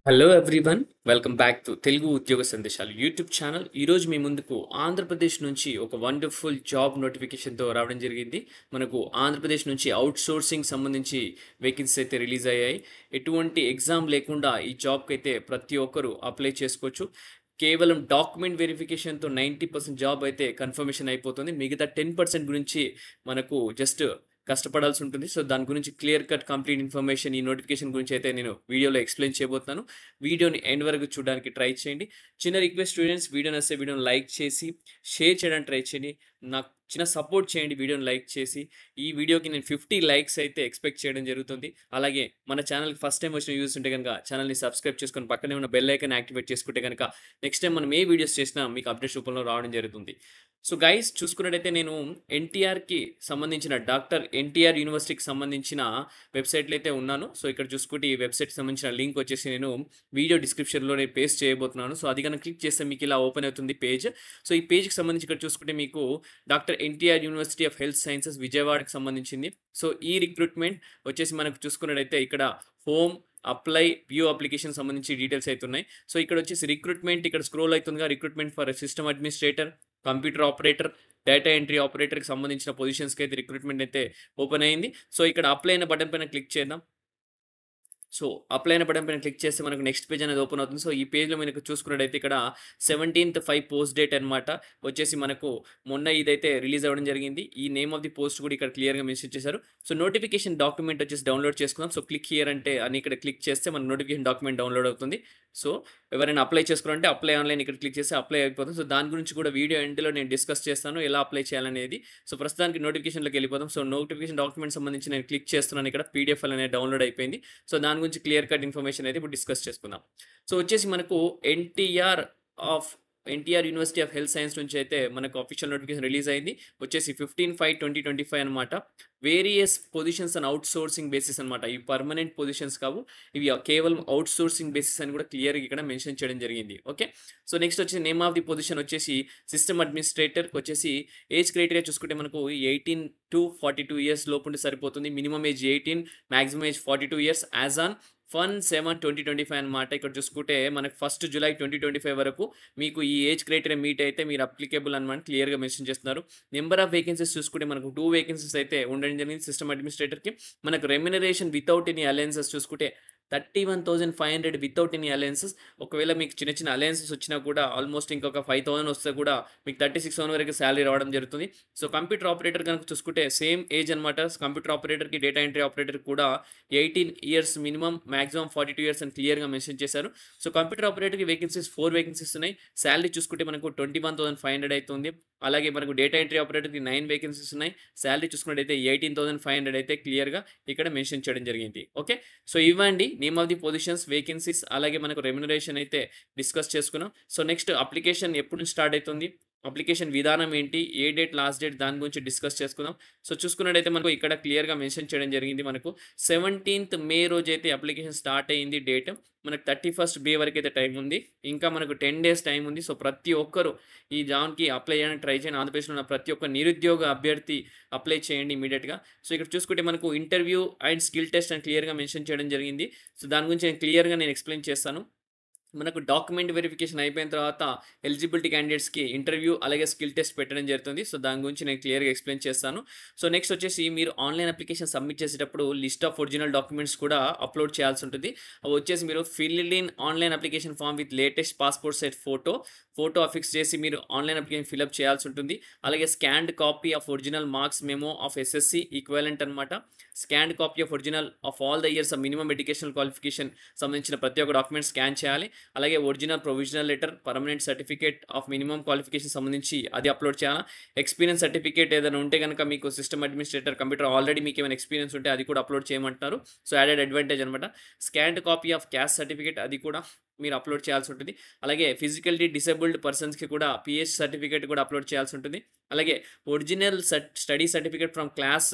Hello everyone, welcome back to Telugu ఉద్యోగ సందేశాలు YouTube channel. ఈరోజు మీ ముందుకు ఆంధ్రప్రదేశ్ నుంచి ఒక వండర్ఫుల్ జాబ్ నోటిఫికేషన్తో రావడం జరిగింది. మనకు ఆంధ్రప్రదేశ్ నుంచి అవుట్ సోర్సింగ్ సంబంధించి వేకెన్సీస్ అయితే రిలీజ్ అయ్యాయి. ఎటువంటి ఎగ్జామ్ లేకుండా ఈ జాబ్కి అయితే ప్రతి ఒక్కరూ అప్లై చేసుకోవచ్చు. కేవలం డాక్యుమెంట్ వెరిఫికేషన్తో 90% జాబ్ అయితే కన్ఫర్మేషన్ అయిపోతుంది. మిగతా 10% గురించి మనకు జస్ట్ కష్టపడాల్సి ఉంటుంది. సో దాని గురించి క్లియర్ కట్ కంప్లీట్ ఇన్ఫర్మేషన్ ఈ నోటిఫికేషన్ గురించి అయితే నేను వీడియోలో ఎక్స్ప్లెయిన్ చేయబోతున్నాను. వీడియోని ఎండ్ వరకు చూడడానికి ట్రై చేయండి. చిన్న రిక్వెస్ట్ స్టూడెంట్స్, వీడియో నచ్చితే వీడియోని లైక్ చేసి షేర్ చేయడానికి ట్రై చేయండి. నాకు చిన్న సపోర్ట్ చేయండి వీడియోని లైక్ చేసి. ఈ వీడియోకి నేను 50 లైక్స్ అయితే ఎక్స్పెక్ట్ చేయడం జరుగుతుంది. అలాగే మన ఛానల్కి ఫస్ట్ టైం వచ్చిన యూస్ ఉంటే కనుక ఛానల్ని సబ్స్క్రైబ్ చేసుకొని పక్కనే ఉన్న బెల్ ఐకాన్ యాక్టివేట్ చేసుకుంటే కనుక నెక్స్ట్ టైం మనం ఏ వీడియోస్ చేసినా మీకు అప్డేట్ రూపంలో రావడం జరుగుతుంది. సో గైస్, చూసుకున్నట్టయితే నేను ఎన్టీఆర్కి సంబంధించిన డాక్టర్ ఎన్టీఆర్ యూనివర్సిటీకి సంబంధించిన వెబ్సైట్లో అయితే ఉన్నాను. సో ఇక్కడ చూసుకుంటే ఈ వెబ్సైట్కి సంబంధించిన లింక్ వచ్చేసి నేను వీడియో డిస్క్రిప్షన్లో నేను పేస్ట్ చేయబోతున్నాను. సో అది కనుక క్లిక్ చేస్తే మీకు ఇలా ఓపెన్ అవుతుంది పేజ్. సో ఈ పేజ్కి సంబంధించి ఇక్కడ చూసుకుంటే మీకు doctor NTR university of health sciences విజయవాడకి సంబంధించింది. సో ఈ రిక్రూట్మెంట్ వచ్చేసి మనకు చూసుకున్నట్టయితే ఇక్కడ హోమ్ అప్లై వ్యూ అప్లికేషన్ సంబంధించి డీటెయిల్స్ అయితే ఉన్నాయి. సో ఇక్కడ వచ్చేసి రిక్రూట్మెంట్ ఇక్కడ స్క్రోల్ అవుతుందిగా, recruitment for system administrator, computer operator, data entry ఆపరేటర్కి సంబంధించిన పొజిషన్స్కి అయితే రిక్రూట్మెంట్ అయితే ఓపెన్ అయింది. సో ఇక్కడ అప్లై అయిన బటన్ పైన క్లిక్ చేద్దాం. సో అప్లై అయిన బటన్ పైన క్లిక్ చేస్తే మనకు నెక్స్ట్ పేజ్ అనేది ఓపెన్ అవుతుంది. సో ఈ పేజ్లో మనకు చూసుకున్నట్టయితే ఇక్కడ 17/5 పోస్ట్ డేట్ అనమాట వచ్చేసి మనకు మొన్న ఇదైతే రిలీజ్ అవ్వడం జరిగింది. ఈ నేమ్ ఆఫ్ ది పోస్ట్ కూడా ఇక్కడ క్లియర్గా మెన్షన్ చేశారు. సో నోటిఫికేషన్ డాక్యుమెంట్ వచ్చేసి డౌన్లోడ్ చేసుకుందాం. సో క్లిక్ హియర్ అంటే అని ఇక్కడ క్లిక్ చేస్తే మన నోటిఫికేషన్ డాక్యుమెంట్ డౌన్లోడ్ అవుతుంది. సో ఎవరైనా అప్లై చేసుకోవాలంటే అప్లై ఆన్లైన్ ఇక్కడ క్లిక్ చేస్తే అప్లై అయిపోతుంది. సో దాని గురించి కూడా వీడియో ఎండ్లో నేను డిస్కస్ చేస్తాను ఎలా అప్లై చేయాలనేది. సో ప్రస్తుతానికి నోటిఫికేషన్లోకి వెళ్ళిపోతాం. సో నోటిఫికేషన్ డాక్యుమెంట్ సంబంధించి నేను క్లిక్ చేస్తున్నాను. ఇక్కడ పీడిఎఫ్ అనేది డౌన్లోడ్ అయిపోయింది. సో దాని గురించి క్లియర్ కట్ ఇన్ఫర్మేషన్ అయితే ఇప్పుడు డిస్కస్ చేసుకుందాం. సో వచ్చేసి మనకు NTR university of health science నుంచి అయితే మనకు అఫీషియల్ నోటిఫికేషన్ రిలీజ్ అయింది. వచ్చేసి 15/5/2025 అనమాట. Various positions and out sourcing basis అనమాట. ఇవి పర్మనెంట్ పొజిషన్స్ కావు, ఇవి కేవలం అవుట్ సోర్సింగ్ బేసిస్ అని కూడా క్లియర్గా ఇక్కడ మెన్షన్ చేయడం జరిగింది. ఓకే, సో నెక్స్ట్ వచ్చి నేమ్ ఆఫ్ ది పొజిషన్ వచ్చేసి సిస్టమ్ అడ్మినిస్ట్రేటర్కి వచ్చేసి ఏజ్ క్రైటీరియా చూసుకుంటే మనకు 18 to 42 ఇయర్స్ లోపు ఉంటే సరిపోతుంది. Minimum age 18, maximum age 42 years as on 1/7/2025 అనమాట. ఇక్కడ చూసుకుంటే మనకు 1 జూలై 2025 వరకు మీకు ఈ ఏజ్ క్రైటీరియా మీట్ అయితే మీరు అప్లికేబుల్ అనమాట క్లియర్గా మెన్షన్ చేస్తున్నారు. నెంబర్ ఆఫ్ వేకెన్సీస్ చూసుకుంటే మనకు 2 వేకెన్సీస్ అయితే ఉండడం జరిగింది సిస్టమ్ అడ్మినిస్ట్రేటర్కి. మనకు రెమ్యునరేషన్ వితౌట్ ఎనీ అలయన్సెస్ చూసుకుంటే 31,500 వితౌట్ ఎనీ అలయన్సెస్. ఒకవేళ మీకు చిన్న చిన్న అలయన్సెస్ వచ్చినా కూడా ఆల్మోస్ట్ ఇంకొక 5,000 వస్తే కూడా మీకు 36,000 వరకు శాలరీ రావడం జరుగుతుంది. సో కంప్యూటర్ ఆపరేటర్ కనుక చూసుకుంటే సేమ్ ఏజ్ అనమాట. కంప్యూటర్ ఆపరేటర్కి డేటా ఎంట్రీ ఆపరేటర్ కూడా 18 ఇయర్స్ మినిమం, మ్యాక్సిమం 42 ఇయర్స్ అని క్లియర్గా మెన్షన్ చేశారు. సో కంప్యూటర్ ఆపరేటర్కి వేకెన్సీస్ 4 వేకెన్సీస్ ఉన్నాయి. శాలరీ చూసుకుంటే మనకు 21,500 అవుతుంది. అలాగే మనకు డేటా ఎంట్రీ ఆపరేటర్కి 9 వేకెన్సీస్ ఉన్నాయి. శాలరీ చూసుకున్నట్టయితే 18,500 అయితే క్లియర్గా ఇక్కడ మెన్షన్ చేయడం జరిగింది. ఓకే, సో ఇవ్వండి name of the positions, vacancies, అలాగే మనకు రెమ్యునరేషన్ అయితే డిస్కస్ చేసుకున్నాం. సో నెక్స్ట్ అప్లికేషన్ ఎప్పుడు స్టార్ట్ అవుతుంది, అప్లికేషన్ విధానం ఏంటి, ఏ డేట్ లాస్ట్ డేట్, దాని గురించి డిస్కస్ చేసుకుందాం. సో చూసుకున్నట్టయితే మనకు ఇక్కడ క్లియర్గా మెన్షన్ చేయడం జరిగింది. మనకు 17th మే రోజు అయితే అప్లికేషన్ స్టార్ట్ అయ్యింది డేట్. మనకు 31st మే వరకు అయితే టైం ఉంది. ఇంకా మనకు 10 days టైం ఉంది. సో ప్రతి ఒక్కరు ఈ జాబ్కి అప్లై చేయడానికి ట్రై చేయండి. ఆంధ్రప్రదేశ్లో ఉన్న ప్రతి ఒక్క నిరుద్యోగ అభ్యర్థి అప్లై చేయండి ఇమీడియట్గా. సో ఇక్కడ చూసుకుంటే మనకు ఇంటర్వ్యూ అండ్ స్కిల్ టెస్ట్ అని క్లియర్గా మెన్షన్ చేయడం జరిగింది. సో దాని గురించి నేను ఎక్స్ప్లెయిన్ చేస్తాను. మనకు డాక్యుమెంట్ వెరిఫికేషన్ అయిపోయిన తర్వాత ఎలిజిబిలిటీ క్యాండిడేట్స్కి ఇంటర్వ్యూ అలాగే స్కిల్ టెస్ట్ పెట్టడం జరుగుతుంది. సో దాని గురించి నేను క్లియర్గా ఎక్స్ప్లెయిన్ చేస్తాను. సో నెక్స్ట్ వచ్చేసి మీరు ఆన్లైన్ అప్లికేషన్ సబ్మిట్ చేసేటప్పుడు లిస్ట్ ఆఫ్ ఒరిజినల్ డాక్యుమెంట్స్ కూడా అప్లోడ్ చేయాల్సి ఉంటుంది. అవి వచ్చేసి మీరు filled in online application form with latest passport size photo affix చేసి మీరు ఆన్లైన్ అప్లికేషన్ ఫిల్అప్ చేయాల్సి ఉంటుంది. అలాగే scanned copy of original marks memo of SSC equivalent అనమాట. Scanned copy of original of all the years of minimum educational qualification సంబంధించిన ప్రతి ఒక్క document scan చేయాలి. అలాగే original provisional letter, permanent certificate of minimum qualification సంబంధించి అది upload చేయాలి. Experience certificate ఏదైనా ఉంటే కనుక మీకు సిస్టమ్ అడ్మినిస్ట్రేటర్ కంప్యూటర్ ఆల్రెడీ మీకు ఏమైనా ఎక్స్పీరియన్స్ ఉంటే అది కూడా అప్లోడ్ చేయమంటున్నారు. సో యాడెడ్ అడ్వాంటేజ్ అనమాట. Scanned copy of caste certificate అది కూడా మీరు అప్లోడ్ చేయాల్సి ఉంటుంది. అలాగే ఫిజికల్లీ డిసేబుల్డ్ పర్సన్స్కి కూడా పిహెచ్ సర్టిఫికేట్ కూడా అప్లోడ్ చేయాల్సి ఉంటుంది. అలాగే original study certificate from class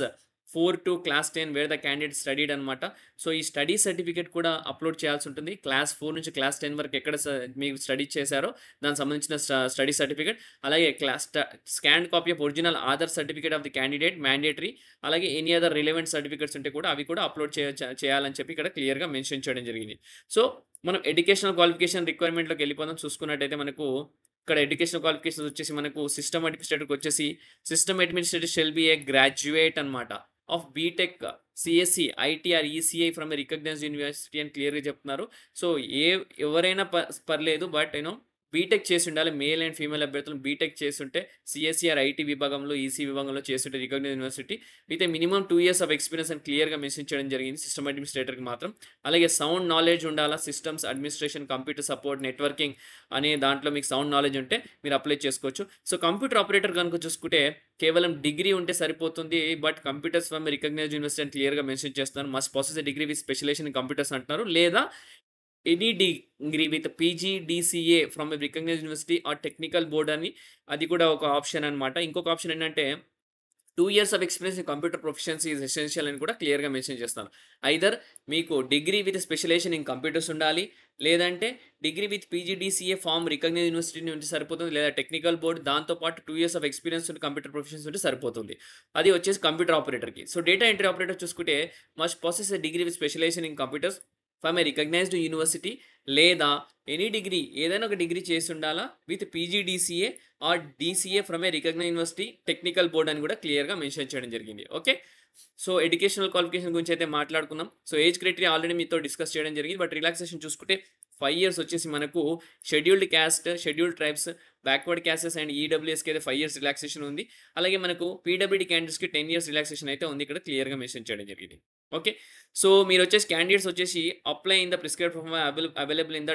4 to class 10 wear the candidate studied అనమాట. సో, ఈ స్టడీ సర్టిఫికేట్ కూడా అప్‌లోడ్ చేయాల్సి ఉంటుంది. క్లాస్ 4 నుంచి క్లాస్ 10 వరకు ఎక్కడ మీరు స్టడీ చేశారో దానికి సంబంధించిన స్టడీ సర్టిఫికేట్, అలాగే scanned copy of original Aadhaar certificate of the candidate mandatory, అలాగే ఎనీ అదర్ రిలవెంట్ సర్టిఫికేట్స్ ఉంటే కూడా అవి కూడా అప్‌లోడ్ చేయాలని చెప్పి ఇక్కడ క్లియర్‌గా మెన్షన్ చేయడం జరిగింది. సో, మనం ఎడ్యుకేషనల్ క్వాలిఫికేషన్ రిక్వైర్మెంట్‌లోకి వెళ్ళిపోదాం. చూసుకున్నట్టయితే మనకు ఇక్కడ ఎడ్యుకేషనల్ క్వాలిఫికేషన్స్ వచ్చేసి మనకు సిస్టమ్ అడ్మినిస్ట్రేటర్‌కి వచ్చేసి system administrator shall be a graduate అనమాట of BTech, CSC, IT or ECI from a recognised university అని క్లియర్‌గా చెప్తున్నారు. సో, ఎవరైనా పర్లేదు. బట్ బీటెక్ చేసి ఉండాలి. మేల్ అండ్ ఫీమేల్ అభ్యర్థులు బీటెక్ చేసుంటే సీఎస్‌సి ఆర్ ఐటీ విభాగంలో, ఈసీ విభాగంలో చేస్తుంటే recognised university with a minimum 2 years of experience అని క్లియర్‌గా మెన్షన్ చేయడం జరిగింది సిస్టమ్ అడ్మినిస్ట్రేటర్‌కి మాత్రం. అలాగే సౌండ్ నాలెడ్జ్ ఉండాలా. Systems administration, computer support, networking అనే దాంట్లో మీకు సౌండ్ నాలెడ్జ్ ఉంటే మీరు అప్లై చేసుకోవచ్చు. సో, కంప్యూటర్ ఆపరేటర్ గనుక చూసుకుంటే కేవలం డిగ్రీ ఉంటే సరిపోతుంది. But computers from recognised university అని క్లియర్‌గా మెన్షన్ చేస్తున్నారు. Must possess a degree with specialisation in computers అంటున్నారు. లేదా any degree with PGDCA from a recognised university or technical board అని అది కూడా ఒక ఆప్షన్ అనమాట. ఇంకొక ఆప్షన్ ఏంటంటే 2 years of experience in computer proficiency is essential అని కూడా క్లియర్‌గా మెన్షన్ చేస్తాను. ఐదర్ మీకు degree with specialisation in computers ఉండాలి. లేదంటే degree with PGDCA from recognised university ఉంటే సరిపోతుంది. లేదా టెక్నికల్ బోర్డ్ దాంతో పాటు 2 years of experience in computer proficiency ఉంటే సరిపోతుంది. అది వచ్చేసి కంప్యూటర్ ఆపరేటర్‌కి. సో, డేటా ఎంట్రీ ఆపరేటర్ చూసుకుంటే must possess a degree with specialisation in computers from a recognised university, లేదా ఎనీ డిగ్రీ ఏదైనా ఒక డిగ్రీ చేసి ఉండాలా with PGDCA or DCA from a recognised university technical board అని కూడా క్లియర్‌గా మెన్షన్ చేయడం జరిగింది. ఓకే. సో, ఎడ్యుకేషనల్ క్వాలిఫికేషన్ గురించి అయితే మాట్లాడుకున్నాం. సో, ఏజ్ క్రైటీరియా ఆల్రెడీ మీతో డిస్కస్ చేయడం జరిగింది. బట్ రిలాక్సేషన్ చూసుకుంటే 5 ఇయర్స్ వచ్చేసి మనకు scheduled caste, scheduled tribes, backward castes and ఈడబ్ల్యూఎస్‌కి అయితే 5 ఇయర్స్ రిలాక్సేషన్ ఉంది. అలాగే మనకు పీడబ్ల్యూడీ క్యాండిడేట్స్‌కి 10 ఇయర్స్ రిలాక్సేషన్ అయితే ఉంది. ఇక్కడ క్లియర్‌గా మెన్షన్ చేయడం జరిగింది. ఓకే. సో, మీరొచ్చేసి క్యాండిడేట్స్ వచ్చేసి apply in the prescribed form available in the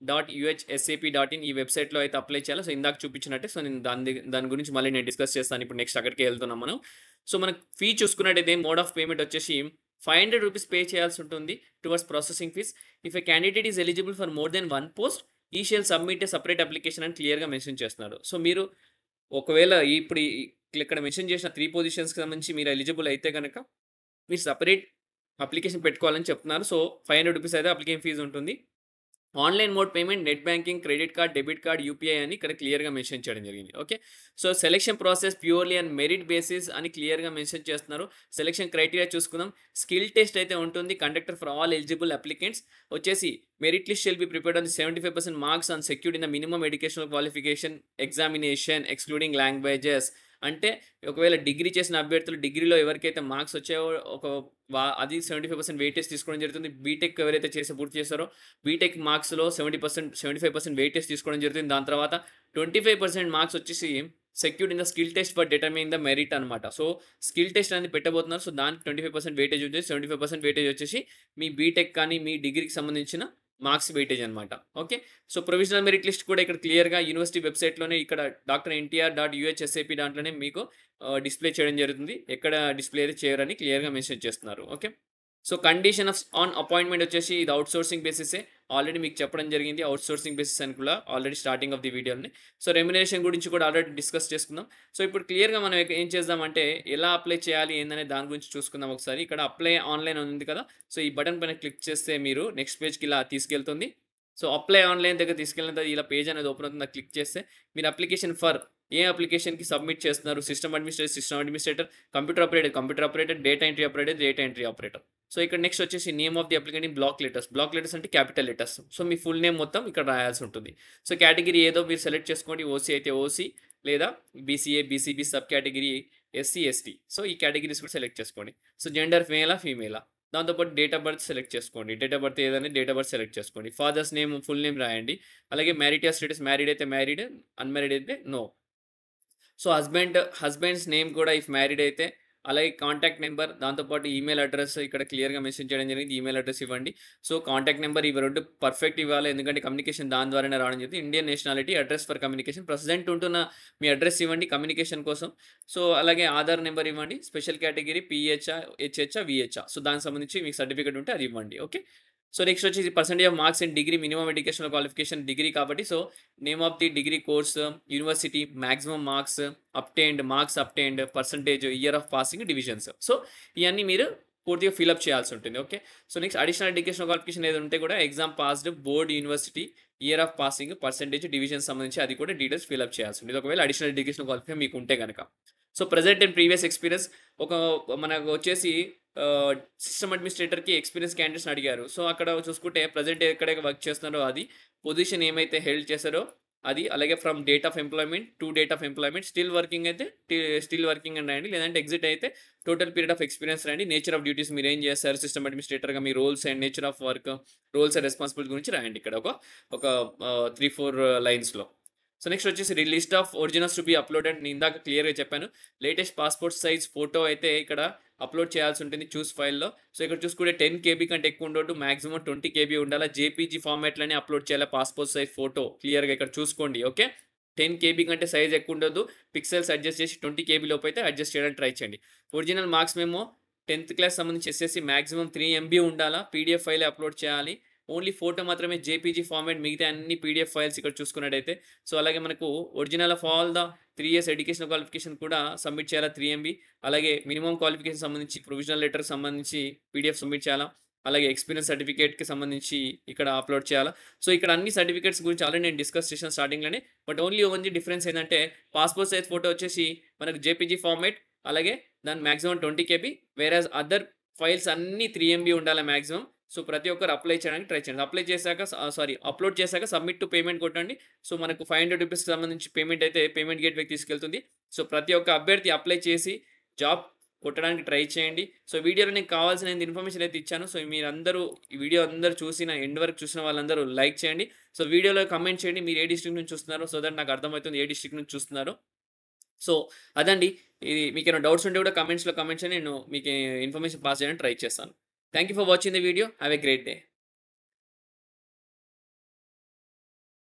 dr.nhsap.in ఈ వెబ్‌సైట్‌లో అయితే అప్లై చేయాలి. సో, ఇందాక చూపించినట్టే. సో, నేను దాని గురించి మళ్ళీ నేను డిస్కస్ చేస్తాను. ఇప్పుడు నెక్స్ట్ అక్కడికే వెళ్తున్నాం మనం. సో, మనకు ఫీ చూసుకున్నట్టయితే మోడ్ ఆఫ్ పేమెంట్ వచ్చేసి ₹500 పే చేయాల్సి ఉంటుంది towards processing fees. If a candidate is eligible for more than 1 post he shall submit a separate application అని క్లియర్‌గా మెన్షన్ చేస్తున్నారు. సో, మీరు ఒకవేళ ఇప్పుడు ఇక్కడ మెన్షన్ చేసిన 3 పొజిషన్స్‌కి సంబంధించి మీరు ఎలిజిబుల్ అయితే గనక మీరు సెపరేట్ అప్లికేషన్ పెట్టుకోవాలని చెప్తున్నారు. సో, ₹500 అయితే అప్లికేషన్ ఫీజ్ ఉంటుంది. Online mode payment, net banking, credit card, debit card, UPI అని ఇక్కడ క్లియర్‌గా మెన్షన్ చేయడం జరిగింది. Okay. So, selection process purely on merit basis అని క్లియర్‌గా మెన్షన్ చేస్తున్నారు. సెలక్షన్ క్రైటీరియా చూసుకుందాం. స్కిల్ టెస్ట్ అయితే ఉంటుంది. Conducted for all eligible applicants వచ్చేసి merit list shall be prepared on 75% marks on secured in the minimum educational qualification examination excluding languages. అంటే ఒకవేళ degree చేసిన అభ్యర్థులు డిగ్రీలో ఎవరికైతే మార్క్స్ వచ్చాయో అది 75% వెయిటేజ్ తీసుకోవడం జరుగుతుంది. బీటెక్ ఎవరైతే పూర్తి చేశారో బీటెక్ మార్క్స్‌లో 75% వెయిటేజ్ తీసుకోవడం జరుగుతుంది. దాని తర్వాత 25% మార్క్స్ వచ్చేసి secured in the skill test for determining the merit అనమాట. సో, స్కిల్ టెస్ట్ అనేది పెట్టబోతున్నారు. సో, దానికి 25% వెయిటేజ్ వచ్చేసి 75% వెయిటేజ్ వచ్చేసి మీ బీటెక్ కానీ మీ డిగ్రీకి సంబంధించిన మార్క్స్ వెయిటేజ్ అనమాట. Okay. So, provisional merit list కూడా ఇక్కడ క్లియర్‌గా యూనివర్సిటీ వెబ్‌సైట్‌లోనే ఇక్కడ dr.ntr.uhsap దాంట్లోనే మీకు డిస్‌ప్లే చేయడం జరుగుతుంది. ఎక్కడ డిస్‌ప్లే అయితే చేయరని క్లియర్‌గా మెన్షన్ చేస్తున్నారు. Okay. So, condition on appointment వచ్చేసి ఇది ఔట్‌సోర్సింగ్ బేసిసే. ఆల్రెడీ మీకు చెప్పడం జరిగింది. ఔట్‌సోర్సింగ్ బేసిస్ అని కూడా ఆల్రెడీ స్టార్టింగ్ ఆఫ్ ది వీడియో‌లోనే. సో, రెమ్యునరేషన్ గురించి కూడా ఆల్రెడీ డిస్కస్ చేసుకుందాం. సో, ఇప్పుడు క్లియర్‌గా మనం ఏం చేద్దామంటే ఎలా అప్లై చేయాలి ఏందనే దాని గురించి చూసుకుందాం ఒకసారి. ఇక్కడ అప్లై ఆన్‌లైన్ అని ఉంది కదా! సో, ఈ బటన్ పైన క్లిక్ చేస్తే మీరు నెక్స్ట్ పేజ్‌కి ఇలా తీసుకెళ్తుంది. సో, అప్లై ఆన్‌లైన్ దగ్గర తీసుకెళ్ళిన తర్వాత ఇలా పేజ్ అనేది ఓపెన్ అవుతుంది. క్లిక్ చేస్తే మీరు అప్లికేషన్ ఫర్ ఏ అప్లికేషన్‌కి సబ్మిట్ చేస్తున్నారు. System administrator, computer operator, data entry operator. So, ఇక్కడ నెక్స్ట్ వచ్చేసి name of the applicant in block letters అంటే క్యాపిటల్ లెటర్స్. సో, మీ ఫుల్ నేమ్ మొత్తం ఇక్కడ రాయాల్సి ఉంటుంది. సో, కేటగిరీ ఏదో మీరు సెలెక్ట్ చేసుకోండి. ఓసీ అయితే ఓసీ, లేదా BCA, BCB, sub category SC, ST. So, ఈ కేటగిరీస్ కూడా సెలెక్ట్ చేసుకోండి. సో, జెండర్ మేలా, ఫీమేలా. దాంతో పాటు డేట్ ఆఫ్ బర్త్ సెలెక్ట్ చేసుకోండి. డేట్ ఆఫ్ బర్త్ ఏదైనా డేట్ ఆఫ్ బర్త్ సెలెక్ట్ చేసుకోండి. ఫాదర్స్ నేమ్, ఫుల్ నేమ్ రాయండి. అలాగే మ్యారిటల్ స్టేటస్ మ్యారీడ్ అయితే మ్యారీడ్, అన్‌మ్యారీడ్ అయితే నో. సో, హస్బెండ్స్ నేమ్ కూడా ఇఫ్ మ్యారీడ్ అయితే, అలాగే కాంటాక్ట్ నెంబర్, దాంతో పాటు ఈమెయిల్ అడ్రెస్ ఇక్కడ క్లియర్‌గా మెన్షన్ చేయడం జరిగింది. ఈమెయిల్ అడ్రెస్ ఇవ్వండి. సో, కాంటాక్ట్ నెంబర్ ఇవి 2 పర్ఫెక్ట్ ఇవ్వాలి. ఎందుకంటే కమ్యూనికేషన్ దాని ద్వారానే రావడం జరిగింది. Indian nationality, address for communication, present ఉంటున్న మీ అడ్రెస్ ఇవ్వండి కమ్యూనికేషన్ కోసం. సో, అలాగే ఆధార్ నెంబర్ ఇవ్వండి. Special category PH, HH, VH. So, దానికి సంబంధించి మీకు సర్టిఫికేట్ ఉంటే అది ఇవ్వండి. ఓకే. సో నెక్స్ట్ వచ్చేసి percentage of marks in degree minimum educational qualification degree కాబట్టి so name of the degree course, university, maximum marks, marks obtained, percentage, year of passing, divisions. So ఇవన్నీ మీరు పూర్తిగా ఫిల్అప్ చేయాల్సి ఉంటుంది. Okay. So next additional educational qualification ఏది ఉంటే కూడా exam passed, board, university, year of passing, percentage, division సంబంధించి అది కూడా డీటెయిల్స్ ఫిల్అప్ చేయాల్సి ఉంటుంది ఒకవేళ అడిషనల్ ఎడ్యుకేషనల్ క్వాలిఫికేషన్ మీకు ఉంటే కనుక. So present and previous experience ఒక మనకు వచ్చేసి సిస్టమ్ అడ్మినిస్ట్రేటర్‌కి ఎక్స్‌పీరియన్స్ క్యాండిడేట్స్‌ని అడిగారు. సో, అక్కడ చూసుకుంటే ప్రెజెంట్ ఎక్కడ వర్క్ చేస్తున్నారో అది, పొజిషన్ ఏమైతే హెల్డ్ చేశారో అది, అలాగే from date of employment to date of employment, still working అయితే స్టిల్ వర్కింగ్ అని రాయండి. లేదంటే ఎగ్జిట్ అయితే టోటల్ పీరియడ్ ఆఫ్ ఎక్స్‌పీరియన్స్ రాయండి. నేచర్ ఆఫ్ డ్యూటీస్ మీరేం చేస్తారు సిస్టమ్ అడ్మినిస్ట్రేటర్‌గా, మీ roles and nature of work, roles and responsibility గురించి రాయండి ఇక్కడ ఒక 3, 4 లైన్స్‌లో. సో, నెక్స్ట్ వచ్చేసి list of originals to be uploaded నేను ఇందాక క్లియర్‌గా చెప్పాను. లేటెస్ట్ పాస్‌పోర్ట్ సైజ్ ఫోటో అయితే ఇక్కడ అప్‌లోడ్ చేయాల్సి ఉంటుంది చూస్ ఫైల్‌లో. సో, ఇక్కడ చూసుకుంటే 10 కేబీ కంటే ఎక్కువ ఉండొద్దు. మాక్సిమం 20 కేబీ ఉండాలా. జేపీజీ ఫార్మాట్‌లోనే అప్‌లోడ్ చేయాలి పాస్‌పోర్ట్ సైజ్ ఫోటో. క్లియర్‌గా ఇక్కడ చూసుకోండి. ఓకే. 10 కేబీ కంటే సైజ్ ఎక్కువ ఉండొద్దు. పిక్సెల్స్ అడ్జస్ట్ చేసి 20 కేబీ లోపు అయితే అడ్జస్ట్ చేయడానికి ట్రై చేయండి. ఒరిజినల్ మార్క్స్ మెమో 10థ్ క్లాస్ సంబంధించి ఎస్ఎస్‌సి మాక్సిమం 3 ఎంబీ ఉండాలా. పీడీఎఫ్ ఫైలే అప్‌లోడ్ చేయాలి. ఓన్లీ ఫోటో మాత్రమే జేపీజీ ఫార్మాట్. మిగతా అన్ని పీడీఎఫ్ ఫైల్స్ ఇక్కడ చూసుకున్నట్టయితే. సో, అలాగే మనకు original of all the 3 years educational qualification కూడా సబ్మిట్ చేయాలా 3 ఎంబీ. అలాగే మినిమమ్ క్వాలిఫికేషన్ సంబంధించి ప్రొవిజనల్ లెటర్‌కి సంబంధించి పీడీఎఫ్ సబ్మిట్ చేయాలా. అలాగే ఎక్స్‌పీరియన్స్ సర్టిఫికేట్‌కి సంబంధించి ఇక్కడ అప్‌లోడ్ చేయాలా. సో, ఇక్కడ అన్ని సర్టిఫికేట్స్ గురించి ఆల్రెడీ నేను డిస్కస్ చేశాను స్టార్టింగ్‌లోనే. బట్ ఓన్లీ డిఫరెన్స్ ఏందంటే పాస్‌పోర్ట్ సైజ్ ఫోటో వచ్చేసి మనకు జేపీజీ ఫార్మాట్, అలాగే దాని మాక్సిమం 20 కేబీ. వేరాజ్ అదర్ ఫైల్స్ అన్నీ 3 ఎంబీ ఉండాలి మాక్సిమం. సో, ప్రతి ఒక్కరు అప్లై చేయడానికి ట్రై చేయండి. అప్లై చేశాక అప్‌లోడ్ చేశాక సబ్మిట్ టు పేమెంట్ కొట్టండి. సో, మనకు ₹500 సంబంధించి పేమెంట్ అయితే పేమెంట్ గేట్‌వేకి తీసుకెళ్తుంది. సో, ప్రతి ఒక్క అభ్యర్థి అప్లై చేసి జాబ్ కొట్టడానికి ట్రై చేయండి. సో, వీడియోలో నీకు కావాల్సిన ఇన్ఫర్మేషన్ అయితే ఇచ్చాను. సో, మీరందరూ ఈ వీడియో అందరూ చూసిన ఎండ్ వరకు చూసిన వాళ్ళందరూ లైక్ చేయండి. సో, వీడియోలో కామెంట్ చేయండి మీరు ఏ డిస్ట్రిక్ట్ నుంచి చూస్తున్నారో సో దట్ నాకు అర్థమవుతుంది ఏ డిస్ట్రిక్ట్ నుంచి చూస్తున్నారో. సో, అదండి. ఇది మీకేమైనా డౌట్స్ ఉంటే కూడా కామెంట్స్‌లో కామెంట్ చేయండి. నేను మీకు ఇన్ఫర్మేషన్ పాస్ చేయడానికి ట్రై చేస్తాను. Thank you for watching the video. Have a great day.